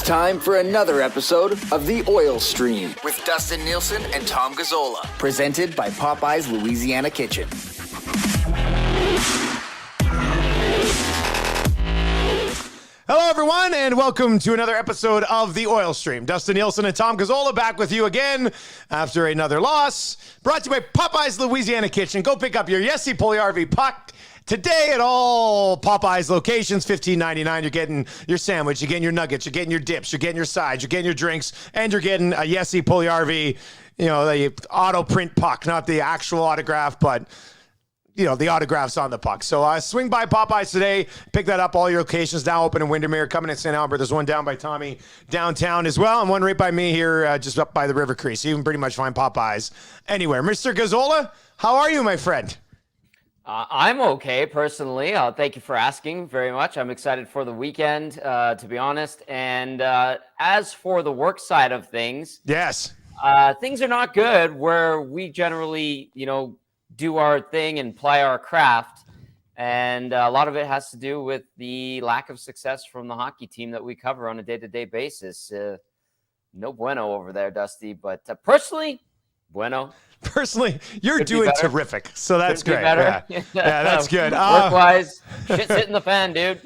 time for another episode of The Oil Stream with Dustin Nielsen and Tom Gazzola, presented by Popeye's Louisiana Kitchen. Hello, everyone, and welcome to another episode of The Oil Stream. Dustin Nielsen and Tom Gazzola back with you again after another loss. Brought to you by Popeye's Louisiana Kitchen. Go pick up your Yessi Pugliarvi puck today at all Popeye's locations. $15.99. You're getting your sandwich, you're getting your nuggets, you're getting your dips, you're getting your sides, you're getting your drinks, and you're getting a Yessi Pugliarvi, the auto print puck, not the actual autograph, but the autographs on the puck. So swing by Popeyes today. Pick that up. All your locations now open in Windermere. Coming in St. Albert. There's one down by Tommy downtown as well. And one right by me here just up by the River Cree. So you can pretty much find Popeyes anywhere. Mr. Gazzola, how are you, my friend? I'm okay, personally. Thank you for asking very much. I'm excited for the weekend, to be honest. And as for the work side of things, yes, things are not good where we generally, do our thing and ply our craft. And a lot of it has to do with the lack of success from the hockey team that we cover on a day-to-day basis. No bueno over there, Dusty, but personally, bueno. Personally, you're doing terrific. So that's Could be great. better. Yeah, that's good. Work-wise, shit's hitting the fan, dude.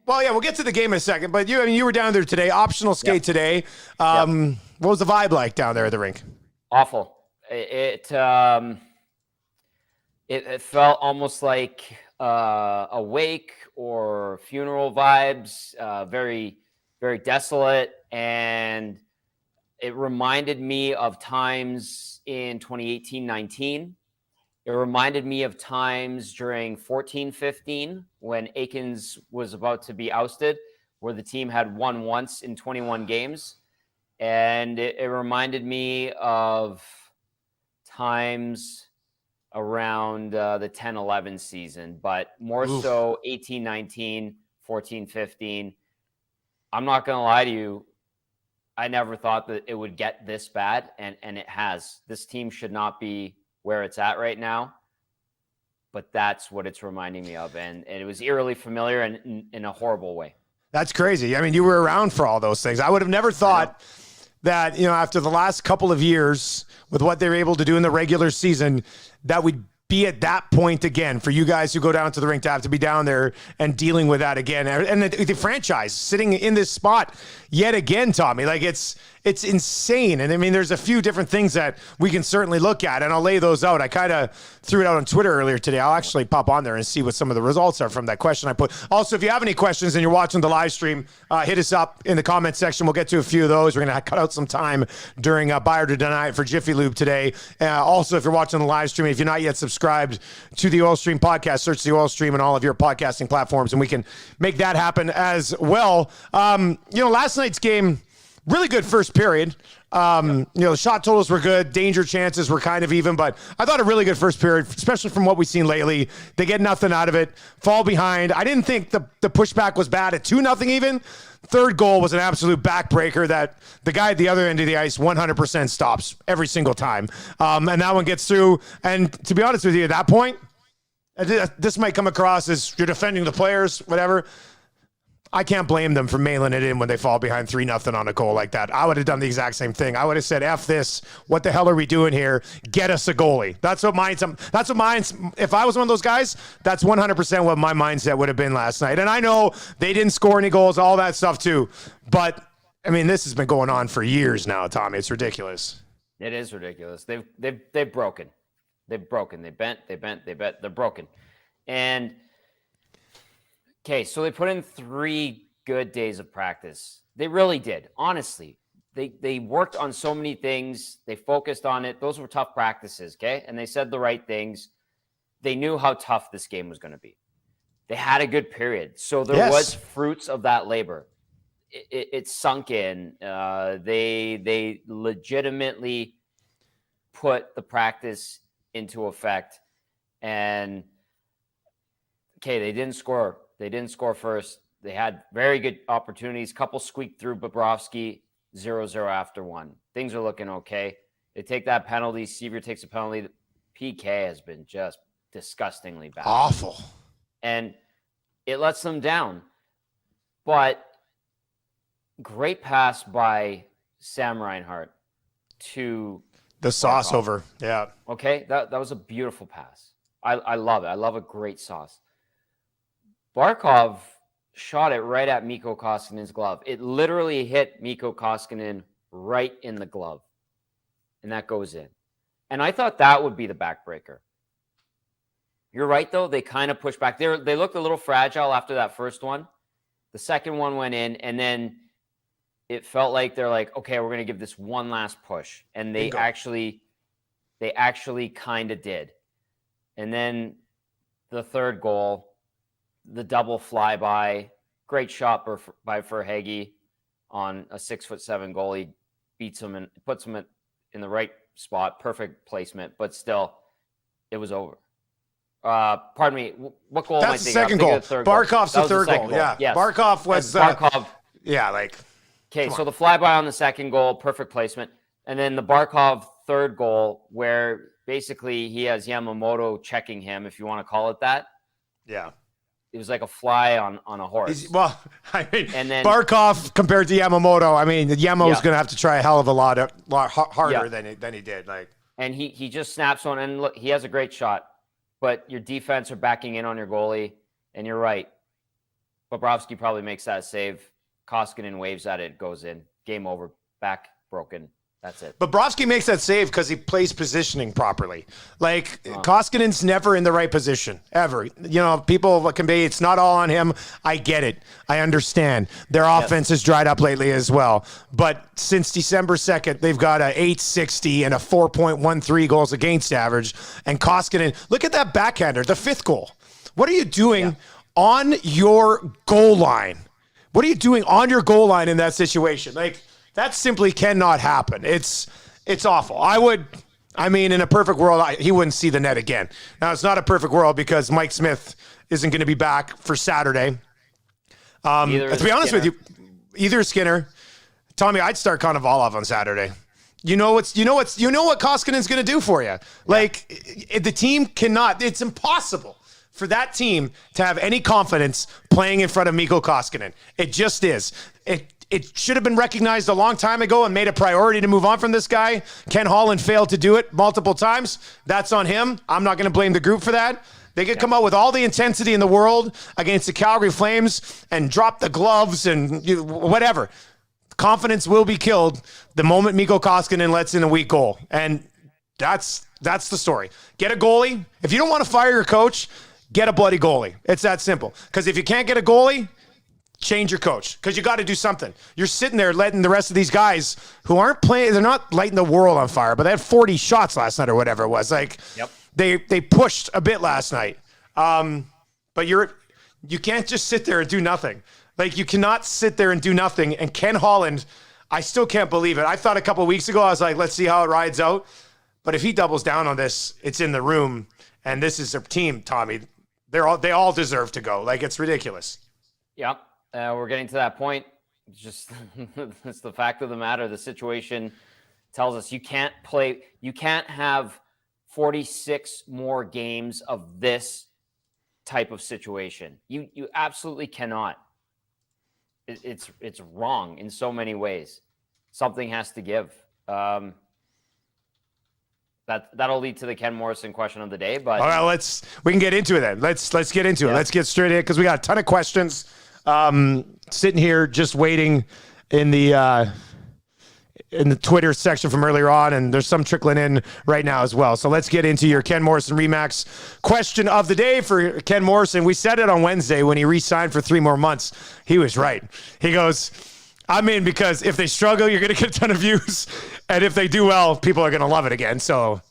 We'll get to the game in a second, but you were down there today, optional skate today. What was the vibe like down there at the rink? Awful. It felt almost like a wake or funeral vibes, very, very desolate. And it reminded me of times in 2018-19. It reminded me of times during 14-15 when Aikens was about to be ousted, where the team had won once in 21 games. And it reminded me of times around the 10-11 season, but more so 18-19, 14-15. I'm not going to lie to you. I never thought that it would get this bad, and it has. This team should not be where it's at right now, but that's what it's reminding me of. And it was eerily familiar and in a horrible way. That's crazy. I mean, you were around for all those things. I would have never thought that, after the last couple of years with what they were able to do in the regular season, that we'd be at that point again for you guys who go down to the rink to have to be down there and dealing with that again. And the franchise sitting in this spot yet again, Tommy, like it's insane. And I mean, there's a few different things that we can certainly look at, and I'll lay those out. I kind of threw it out on Twitter earlier today. I'll actually pop on there and see what some of the results are from that question I put. Also, if you have any questions and you're watching the live stream, hit us up in the comment section. We'll get to a few of those. We're going to cut out some time during Buy or Deny It for JiffyLube today. Also, if you're watching the live stream, if you're not yet subscribed to the Oil Stream podcast, search the Oil Stream on all of your podcasting platforms, and we can make that happen as well. Last night's game, really good first period. The shot totals were good. Danger chances were kind of even, but I thought a really good first period, especially from what we've seen lately. They get nothing out of it, fall behind. I didn't think the pushback was bad at 2-0 even. Third goal was an absolute backbreaker that the guy at the other end of the ice 100% stops every single time. And that one gets through. And to be honest with you, at that point, this might come across as you're defending the players, whatever. I can't blame them for mailing it in when they fall behind 3-0 on a goal like that. I would have done the exact same thing. I would have said, F this. What the hell are we doing here? Get us a goalie. That's what mine's, if I was one of those guys, that's 100% what my mindset would have been last night. And I know they didn't score any goals, all that stuff too. But, I mean, this has been going on for years now, Tommy. It's ridiculous. It is ridiculous. They've broken. They've broken. They bent. They're broken. And okay, so they put in 3 good days of practice. They really did. Honestly, they worked on so many things. They focused on it. Those were tough practices, okay? And they said the right things. They knew how tough this game was going to be. They had a good period. So there was fruits of that labor. It sunk in. They legitimately put the practice into effect. And, okay, they didn't score. They didn't score first. They had very good opportunities. Couple squeaked through Bobrovsky, 0-0 after 1. Things are looking okay. They take that penalty. Seaver takes a penalty. PK has been just disgustingly bad. Awful. And it lets them down. But great pass by Sam Reinhart to The sauce Barkov. over. Yeah. Okay, that was a beautiful pass. I love it. I love a great sauce. Barkov shot it right at Mikko Koskinen's glove. It literally hit Mikko Koskinen right in the glove. And that goes in. And I thought that would be the backbreaker. You're right, though. They kind of pushed back. They looked a little fragile after that first one. The second one went in, and then it felt like they're like, okay, we're going to give this one last push. And they actually kind of did. And then the third goal, the double flyby, great shot by Verhaeghe on a 6'7" goalie, beats him and puts him in the right spot, perfect placement, but still, it was over. Pardon me, what goal am I thinking? That's the second goal. Barkov's the third goal. Yeah, yes. Barkov was Barkov. Yeah, like. Okay, so the flyby on the second goal, perfect placement, and then the Barkov third goal, where basically he has Yamamoto checking him, if you want to call it that. Yeah. It was like a fly on a horse. Well, I mean, and then Barkov compared to Yamamoto, I mean, Yamo's going to have to try a hell of a lot harder than he did. Like, and he just snaps one, and look, he has a great shot, but your defense are backing in on your goalie, and you're right. Bobrovsky probably makes that save. Koskinen waves at it, goes in. Game over. Back broken. That's it. Bobrovsky makes that save because he plays positioning properly. Like, Koskinen's never in the right position, ever. You know, people convey it's not all on him. I get it. I understand. Their offense has dried up lately as well. But since December 2nd, they've got a .860 and a 4.13 goals against average. And Koskinen, look at that backhander, the fifth goal. What are you doing on your goal line? What are you doing on your goal line in that situation? Like, that simply cannot happen. It's awful. I mean, in a perfect world, he wouldn't see the net again. Now, it's not a perfect world because Mike Smith isn't going to be back for Saturday. To be honest with you, either Skinner, Tommy, I'd start Konovalov on Saturday. You know what Koskinen's going to do for you. Like, the team cannot. It's impossible for that team to have any confidence playing in front of Mikko Koskinen. It just is. It should have been recognized a long time ago and made a priority to move on from this guy. Ken Holland failed to do it multiple times. That's on him. I'm not going to blame the group for that. They could come out with all the intensity in the world against the Calgary Flames and drop the gloves and whatever. Confidence will be killed the moment Mikko Koskinen lets in a weak goal. And that's the story. Get a goalie. If you don't want to fire your coach, get a bloody goalie. It's that simple. Because if you can't get a goalie, change your coach, because you got to do something. You're sitting there letting the rest of these guys who aren't playing, they're not lighting the world on fire, but they had 40 shots last night or whatever it was. Like, they pushed a bit last night. But you can't just sit there and do nothing. Like, you cannot sit there and do nothing. And Ken Holland, I still can't believe it. I thought a couple of weeks ago, I was like, let's see how it rides out. But if he doubles down on this, it's in the room. And this is their team, Tommy. They all deserve to go. Like, it's ridiculous. Yep. We're getting to that point. Just it's the fact of the matter. The situation tells us you can't have 46 more games of this type of situation. You absolutely cannot. It's wrong in so many ways. Something has to give. That'll lead to the Ken Morrison question of the day. But all right, we can get into it then. Let's get into it. Let's get straight in because we got a ton of questions. Sitting here just waiting in the Twitter section from earlier on, and there's some trickling in right now as well. So let's get into your Ken Morrison Remax question of the day for Ken Morrison. We said it on Wednesday when he re-signed for 3 more months. He was right. He goes, I'm in because if they struggle, you're going to get a ton of views. And if they do well, people are going to love it again. So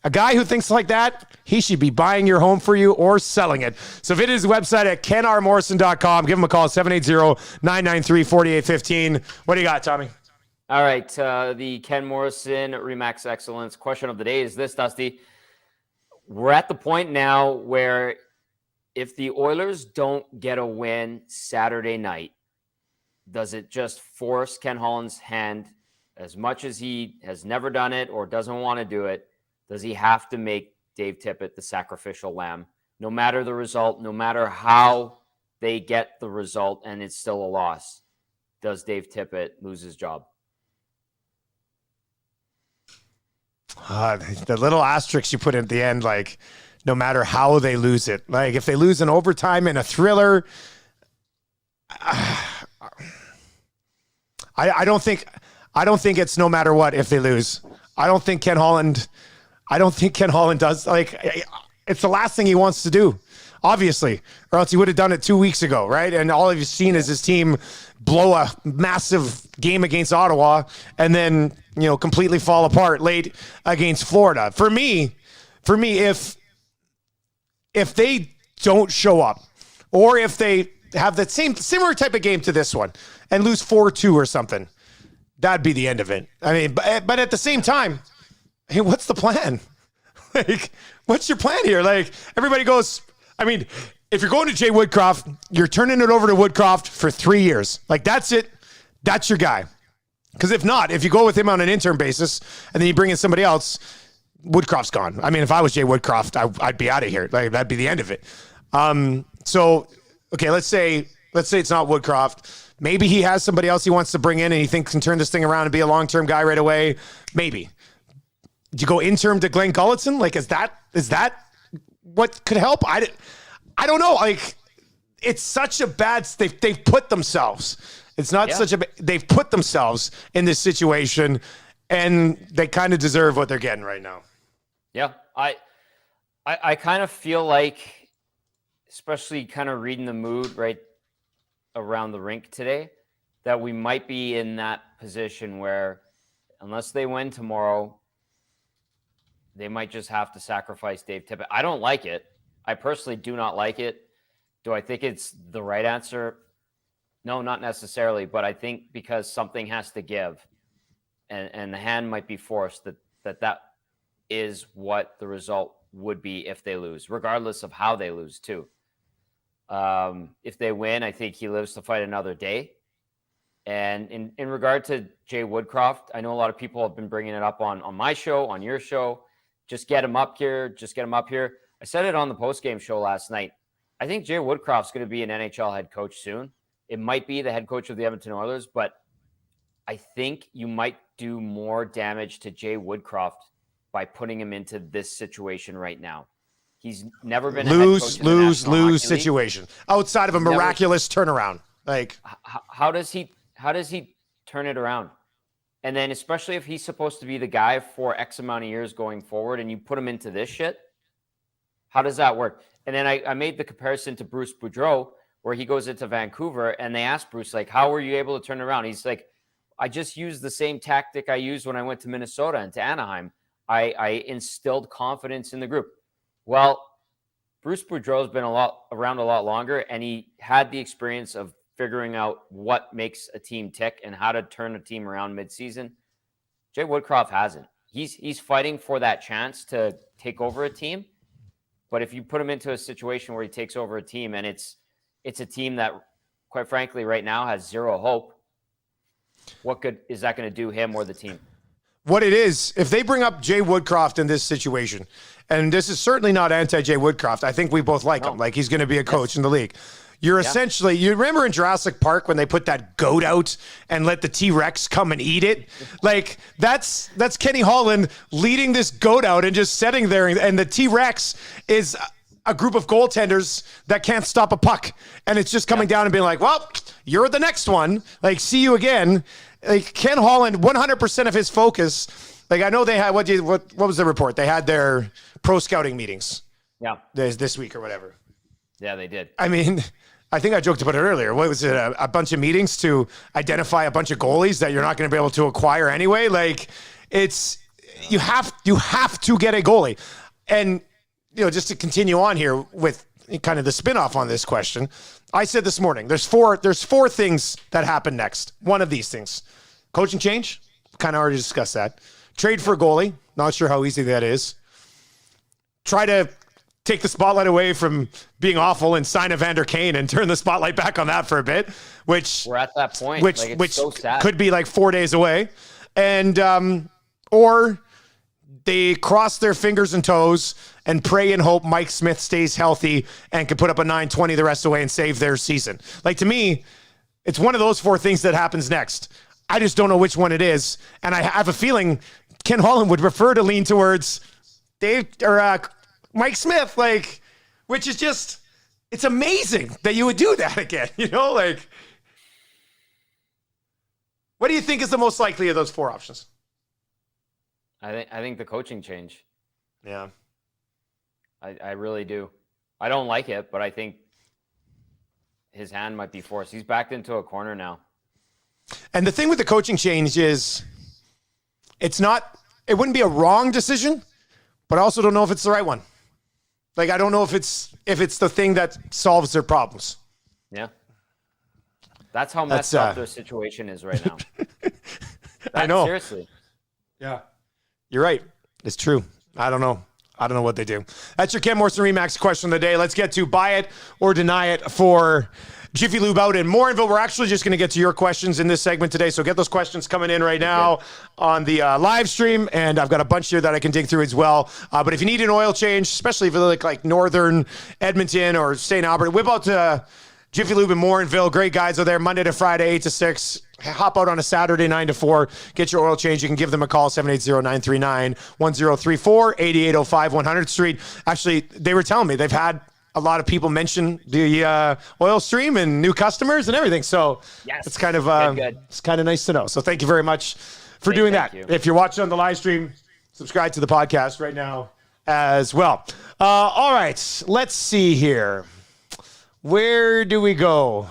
a guy who thinks like that, he should be buying your home for you or selling it. So visit his website at kenrmorrison.com. Give him a call, 780-993-4815. What do you got, Tommy? All right. The Ken Morrison Remax Excellence question of the day is this, Dusty. We're at the point now where if the Oilers don't get a win Saturday night, does it just force Ken Holland's hand as much as he has never done it or doesn't want to do it? Does he have to make Dave Tippett the sacrificial lamb, no matter the result, no matter how they get the result and it's still a loss, does Dave Tippett lose his job? The little asterisks you put at the end, like, no matter how they lose it, like if they lose in overtime in a thriller, I don't think it's no matter what if they lose. I don't think Ken Holland does, like, it's the last thing he wants to do, obviously, or else he would have done it 2 weeks ago, right? And all you've seen is his team blow a massive game against Ottawa and then, completely fall apart late against Florida. For me, if they don't show up, or if they have that similar type of game to this one and lose 4-2 or something, that'd be the end of it. I mean, but at the same time, hey, what's the plan? Like, what's your plan here? Like, everybody goes, I mean, if you're going to Jay Woodcroft, you're turning it over to Woodcroft for 3 years. Like, that's it. That's your guy. Because if not, if you go with him on an interim basis and then you bring in somebody else, Woodcroft's gone. I mean, if I was Jay Woodcroft, I'd be out of here. Like, that'd be the end of it. So, okay, let's say it's not Woodcroft. Maybe he has somebody else he wants to bring in and he thinks can turn this thing around and be a long-term guy right away. Maybe. Do you go interim to Glenn Gulletson? Like, is that what could help? I don't know. Like, it's such a bad. They've put themselves. It's not such a. They've put themselves in this situation, and they kind of deserve what they're getting right now. Yeah, I kind of feel like, especially kind of reading the mood right around the rink today, that we might be in that position where, unless they win tomorrow, they might just have to sacrifice Dave Tippett. I don't like it. I personally do not like it. Do I think it's the right answer? No, not necessarily. But I think because something has to give, and the hand might be forced, that is what the result would be if they lose, regardless of how they lose too. If they win, I think he lives to fight another day. And in regard to Jay Woodcroft, I know a lot of people have been bringing it up on my show, on your show. Just get him up here. Just get him up here. I said it on the postgame show last night. I think Jay Woodcroft's going to be an NHL head coach soon. It might be the head coach of the Edmonton Oilers, but I think you might do more damage to Jay Woodcroft by putting him into this situation right now. He's never been a head coach in the National Hockey League. situation outside of a miraculous turnaround. Like, how does he turn it around? And then, especially if he's supposed to be the guy for X amount of years going forward, and you put him into this shit, how does that work? And then I made the comparison to Bruce Boudreau, where he goes into Vancouver, and they asked Bruce, like, how were you able to turn around? He's like, I just used the same tactic I used when I went to Minnesota and to Anaheim. I instilled confidence in the group. Well, Bruce Boudreau's been around a lot longer, and he had the experience of figuring out what makes a team tick and how to turn a team around midseason. Jay Woodcroft hasn't. He's fighting for that chance to take over a team. But if you put him into a situation where he takes over a team and it's a team that, quite frankly, right now has zero hope, what good is that going to do him or the team? What it is, if they bring up Jay Woodcroft in this situation, and this is certainly not anti-Jay Woodcroft, I think we both like him. Like, he's going to be a coach in the league. You're essentially, you remember in Jurassic Park when they put that goat out and let the T-Rex come and eat it? Like, that's Kenny Holland leading this goat out and just sitting there, and the T-Rex is a group of goaltenders that can't stop a puck. And it's just coming down and being like, well, you're the next one. Like, see you again. Like, Ken Holland, 100% of his focus. Like, I know they had, what was the report? They had their pro scouting meetings. Yeah. This week or whatever. Yeah, they did. I mean, I think I joked about it earlier. What was it? A bunch of meetings to identify a bunch of goalies that you're not going to be able to acquire anyway. Like, it's, you have to get a goalie. And, just to continue on here with kind of the spinoff on this question, I said this morning, there's four things that happen next. One of these things: coaching change, kind of already discussed that. Trade for a goalie, not sure how easy that is. Try to take the spotlight away from being awful and sign Evander Kane and turn the spotlight back on that for a bit, which we're at that point, which so sad. Could be like 4 days away. And or they cross their fingers and toes and pray and hope Mike Smith stays healthy and can put up a 920 the rest of the way and save their season. Like, to me, it's one of those four things that happens next. I just don't know which one it is. And I have a feeling Ken Holland would prefer to lean towards Mike Smith, like, which is just, it's amazing that you would do that again. Like, what do you think is the most likely of those four options? I think the coaching change. Yeah. I really do. I don't like it, but I think his hand might be forced. He's backed into a corner now. And the thing with the coaching change is it wouldn't be a wrong decision, but I also don't know if it's the right one. Like, I don't know if it's the thing that solves their problems. Yeah. That's how messed up their situation is right now. I know. Seriously. Yeah. You're right. It's true. I don't know what they do. That's your Ken Morrison Remax question of the day. Let's get to buy it or deny it for JiffyLube out in Morinville. We're actually just going to get to your questions in this segment today. So get those questions coming in right now on the live stream. And I've got a bunch here that I can dig through as well. But if you need an oil change, especially if you look like Northern Edmonton or St. Albert, whip out to JiffyLube in Morinville. Great guys are there Monday to Friday, 8 to 6. Hop out on a Saturday, 9 to 4. Get your oil change. You can give them a call, 780-939-1034, 8805 100th Street. Actually, they were telling me they've had a lot of people mention the oil stream and new customers and everything. So yes, it's kind of good. It's kind of nice to know. So thank you very much for doing that. You. If you're watching on the live stream, subscribe to the podcast right now as well. All right, let's see here. Where do we go?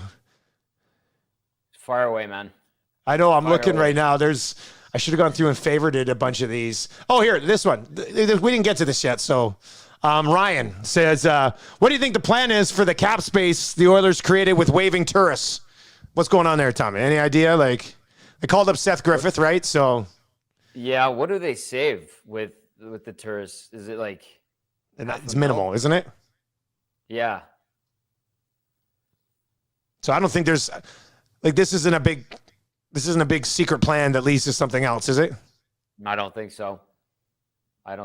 Far away, man. I know. I'm looking away. right now. I should have gone through and favorited a bunch of these. Oh, here, this one. We didn't get to this yet. So Ryan says, what do you think the plan is for the cap space the Oilers created with waiving tourists? What's going on there, Tommy? Any idea? Like, they called up Seth Griffith, right? So yeah, what do they save with the tourists? Is it like it's minimal, isn't it? Yeah. So I don't think there's like this isn't a big secret plan that leads to something else, is it? I don't think so. I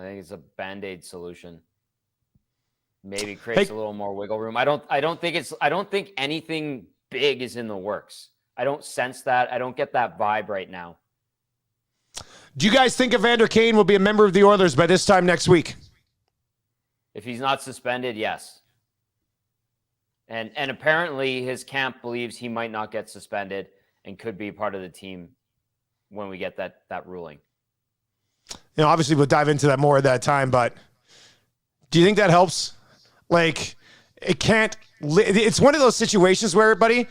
think it's a Band-Aid solution. Maybe creates a little more wiggle room. I don't think anything big is in the works. I don't sense that. I don't get that vibe right now. Do you guys think Evander Kane will be a member of the Oilers by this time next week? If he's not suspended, yes. And apparently his camp believes he might not get suspended and could be part of the team when we get that ruling. Obviously we'll dive into that more at that time, but do you think that helps? Like, it's one of those situations where, buddy,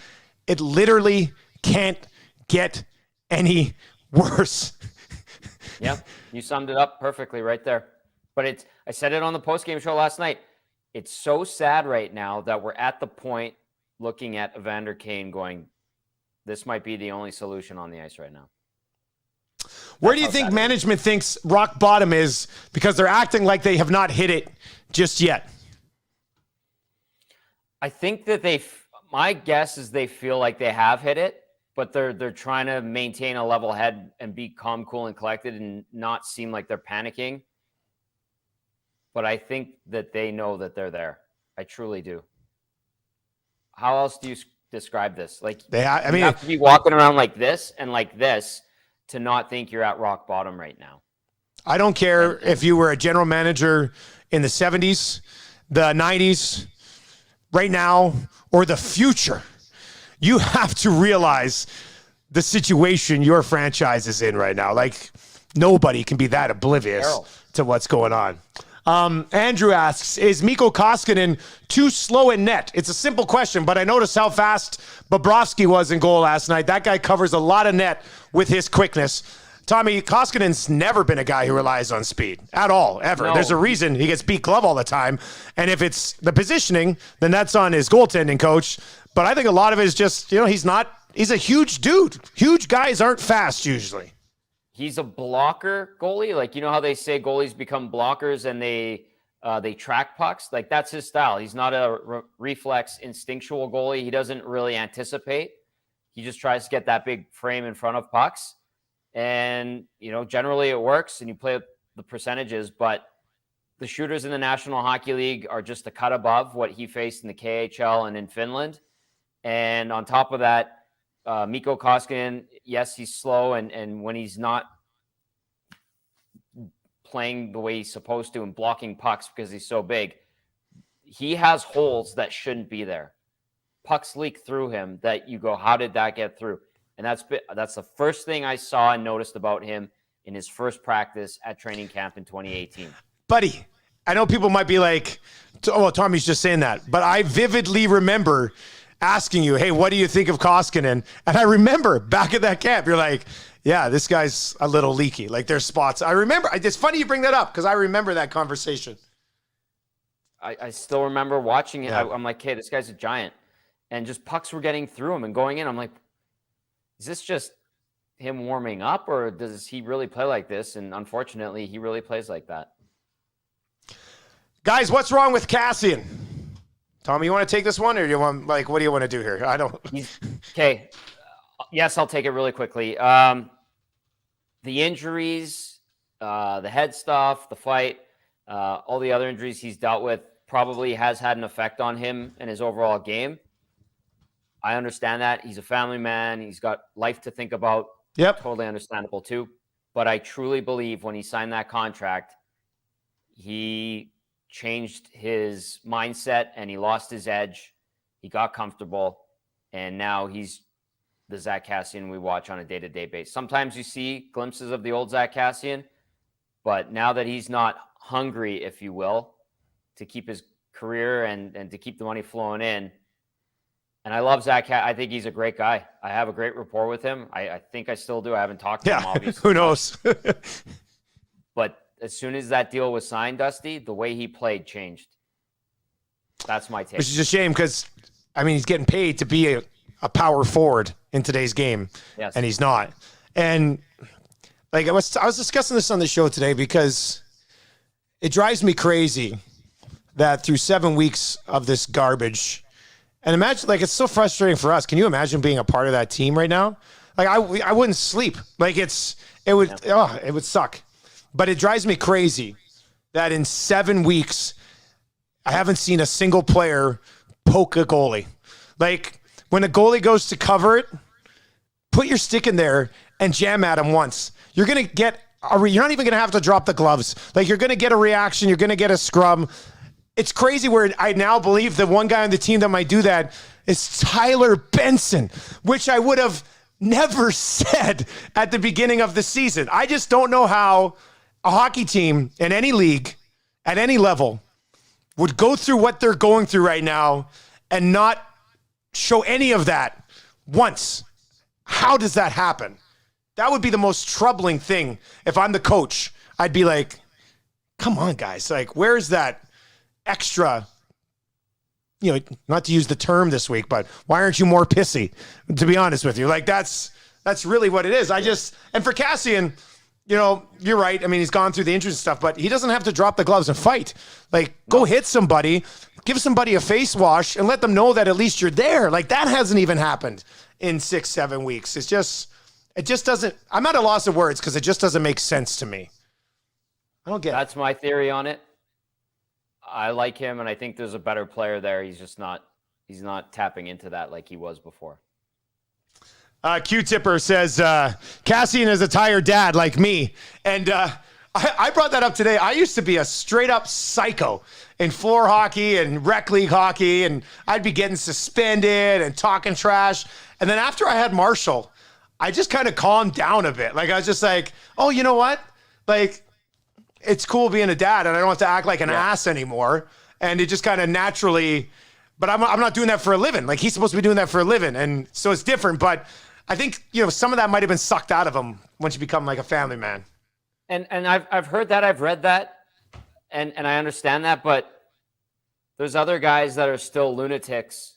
it literally can't get any worse. Yeah, you summed it up perfectly right there. But I said it on the postgame show last night. It's so sad right now that we're at the point looking at Evander Kane going, this might be the only solution on the ice right now. Where do you think management thinks rock bottom is, because they're acting like they have not hit it just yet? I think that my guess is they feel like they have hit it, but they're trying to maintain a level head and be calm, cool, and collected and not seem like they're panicking. But I think that they know that they're there. I truly do. How else do you describe this? Like, you have to be walking around like this and like this to not think you're at rock bottom right now. I don't care if you were a general manager in the 70s, the 90s, right now, or the future. You have to realize the situation your franchise is in right now. Like, nobody can be that oblivious to what's going on. Andrew asks, is Mikko Koskinen too slow in net? It's a simple question, but I noticed how fast Bobrovsky was in goal last night. That guy covers a lot of net with his quickness. Tommy, Koskinen's never been a guy who relies on speed at all, ever. No. There's a reason he gets beat glove all the time. And if it's the positioning, then that's on his goaltending coach. But I think a lot of it is just, he's a huge dude. Huge guys aren't fast usually. He's a blocker goalie. Like, how they say goalies become blockers and they track pucks? Like, that's his style. He's not a reflex instinctual goalie. He doesn't really anticipate. He just tries to get that big frame in front of pucks. And, generally it works and you play the percentages, but the shooters in the National Hockey League are just a cut above what he faced in the KHL and in Finland. And on top of that, Mikko Koskinen, yes, he's slow. And when he's not playing the way he's supposed to and blocking pucks because he's so big, he has holes that shouldn't be there. Pucks leak through him that you go, how did that get through? And that's the first thing I saw and noticed about him in his first practice at training camp in 2018. Buddy, I know people might be like, oh, Tommy's just saying that. But I vividly remember asking you, hey, what do you think of Koskinen? And I remember back at that camp, you're like, yeah, this guy's a little leaky. Like there's spots. I remember. It's funny you bring that up because I remember that conversation. I still remember watching it. Yeah. I'm like, hey, this guy's a giant. And just pucks were getting through him and going in. I'm like, is this just him warming up or does he really play like this? And unfortunately, he really plays like that. Guys, what's wrong with Kassian? Tommy, you want to take this one or do you want, what do you want to do here? I don't. Okay. Yes, I'll take it really quickly. The injuries, the head stuff, the fight, all the other injuries he's dealt with probably has had an effect on him and his overall game. I understand that. He's a family man. He's got life to think about. Yep. Totally understandable too. But I truly believe when he signed that contract, he changed his mindset and he lost his edge. He got comfortable. And now he's the Zach Kassian we watch on a day-to-day basis. Sometimes you see glimpses of the old Zach Kassian, but now that he's not hungry, if you will, to keep his career and to keep the money flowing in, and I love Zach. I think he's a great guy. I have a great rapport with him. I think I still do. I haven't talked to him, obviously. Who knows? But as soon as that deal was signed, Dusty, the way he played changed. That's my take. Which is a shame because, he's getting paid to be a power forward in today's game. Yes. And he's not. And, I was discussing this on the show today because it drives me crazy that through 7 weeks of this garbage. And imagine, it's so frustrating for us. Can you imagine being a part of that team right now? I wouldn't sleep. It would suck. But it drives me crazy that in 7 weeks, I haven't seen a single player poke a goalie. When a goalie goes to cover it, put your stick in there and jam at him once. You're going to get, you're not even going to have to drop the gloves. You're going to get a reaction. You're going to get a scrum. It's crazy where I now believe the one guy on the team that might do that is Tyler Benson, which I would have never said at the beginning of the season. I just don't know how a hockey team in any league at any level would go through what they're going through right now and not show any of that once. How does that happen? That would be the most troubling thing. If I'm the coach, I'd be like, come on, guys. Where's that extra, not to use the term this week, but why aren't you more pissy? To be honest with you, that's really what it is. And for Kassian, you're right. He's gone through the injuries and stuff, but he doesn't have to drop the gloves and fight. Go hit somebody, give somebody a face wash and let them know that at least you're there. That hasn't even happened in 6-7 weeks. It just doesn't, I'm at a loss of words because it just doesn't make sense to me. I don't get it. That's my theory on it. I like him, and I think there's a better player there. He's just not tapping into that like he was before. Q-Tipper says, Kassian is a tired dad like me. And I brought that up today. I used to be a straight-up psycho in floor hockey and rec league hockey, and I'd be getting suspended and talking trash. And then after I had Marshall, I just kind of calmed down a bit. I was just like, oh, you know what? It's cool being a dad and I don't have to act like an ass anymore. And it just kind of naturally, but I'm not doing that for a living. He's supposed to be doing that for a living. And so it's different, but I think, some of that might've been sucked out of him once you become a family man. And I've heard that, I've read that and I understand that, but there's other guys that are still lunatics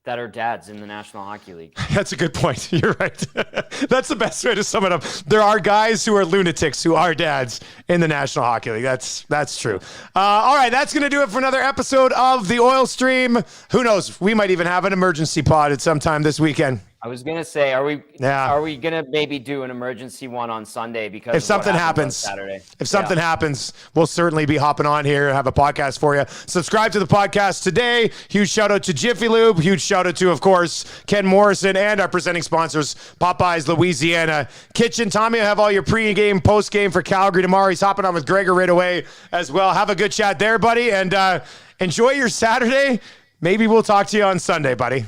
that are dads in the National Hockey League. That's a good point. You're right. That's the best way to sum it up. There are guys who are lunatics who are dads in the National Hockey League. That's true. All right, that's going to do it for another episode of The Oil Stream. Who knows? We might even have an emergency pod at some time this weekend. I was gonna say, are we gonna maybe do an emergency one on Sunday because if something happens Saturday? If something happens, we'll certainly be hopping on here and have a podcast for you. Subscribe to the podcast today. Huge shout out to JiffyLube. Huge shout out to, of course, Ken Morrison and our presenting sponsors, Popeyes Louisiana Kitchen. Tommy, I have all your pre-game, post-game for Calgary tomorrow. He's hopping on with Gregor right away as well. Have a good chat there, buddy, and enjoy your Saturday. Maybe we'll talk to you on Sunday, buddy.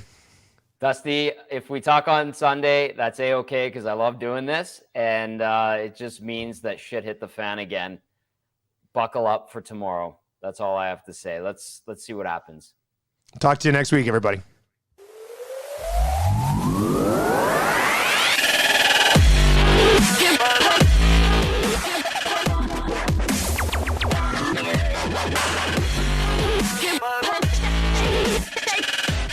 Dusty, if we talk on Sunday, that's A-okay because I love doing this. And it just means that shit hit the fan again. Buckle up for tomorrow. That's all I have to say. Let's see what happens. Talk to you next week, everybody.